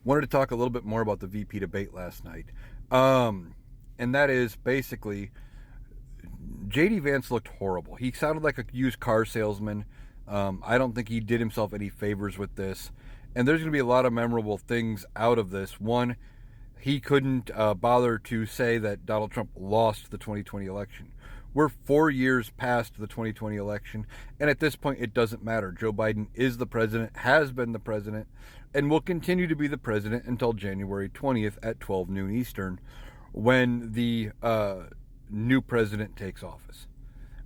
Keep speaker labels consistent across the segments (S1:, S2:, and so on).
S1: Wanted to talk a little bit more about the VP debate last night. Um, and that is basically JD Vance looked horrible. He sounded like a used car salesman. I don't think he did himself any favors with this. And there's going to be a lot of memorable things out of this. One, he couldn't bother to say that Donald Trump lost the 2020 election. We're 4 years past the 2020 election, and at this point, it doesn't matter. Joe Biden is the president, has been the president, and will continue to be the president until January 20th at 12 noon Eastern, when the new president takes office,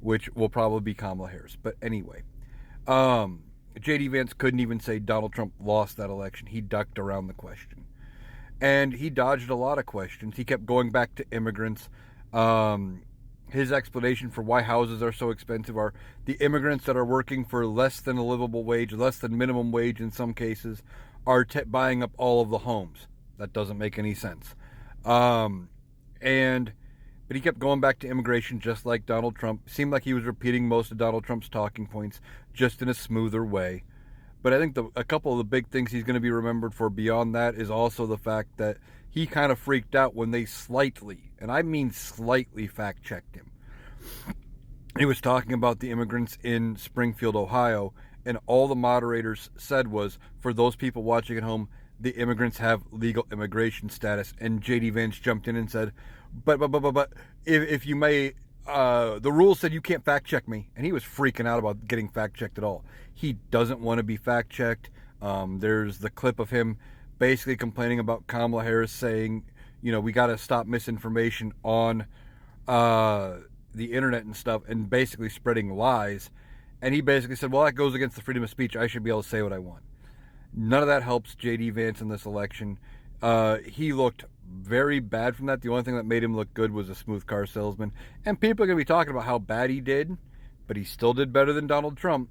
S1: which will probably be Kamala Harris. But anyway, J.D. Vance couldn't even say Donald Trump lost that election. He ducked around the question. And he dodged a lot of questions. He kept going back to immigrants. His explanation for why houses are so expensive are the immigrants that are working for less than a livable wage, less than minimum wage in some cases, are buying up all of the homes. That doesn't make any sense. But he kept going back to immigration just like Donald Trump. Seemed like he was repeating most of Donald Trump's talking points, just in a smoother way. But I think a couple of the big things he's going to be remembered for beyond that is also the fact that he kind of freaked out when they slightly, and I mean slightly, fact-checked him. He was talking about the immigrants in Springfield, Ohio, and all the moderators said was, for those people watching at home, the immigrants have legal immigration status. And J.D. Vance jumped in and said, but, if you may, the rules said you can't fact check me. And he was freaking out about getting fact checked at all. He doesn't want to be fact checked. There's the clip of him basically complaining about Kamala Harris saying, we got to stop misinformation on the internet and stuff, and basically spreading lies. And he basically said, well, that goes against the freedom of speech. I should be able to say what I want. None of that helps J.D. Vance in this election. He looked very bad from that. The only thing that made him look good was a smooth car salesman. And people are going to be talking about how bad he did, but he still did better than Donald Trump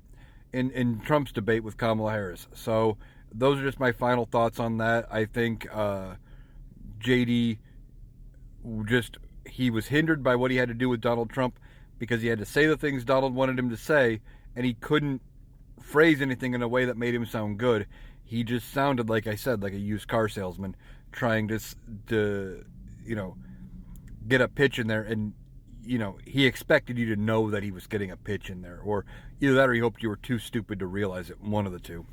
S1: in Trump's debate with Kamala Harris. So those are just my final thoughts on that. I think J.D. he was hindered by what he had to do with Donald Trump because he had to say the things Donald wanted him to say, and he couldn't phrase anything in a way that made him sound good. He just sounded, like I said, like a used car salesman trying to get a pitch in there. And, he expected you to know that he was getting a pitch in there. Or either that or he hoped you were too stupid to realize it. One of the two.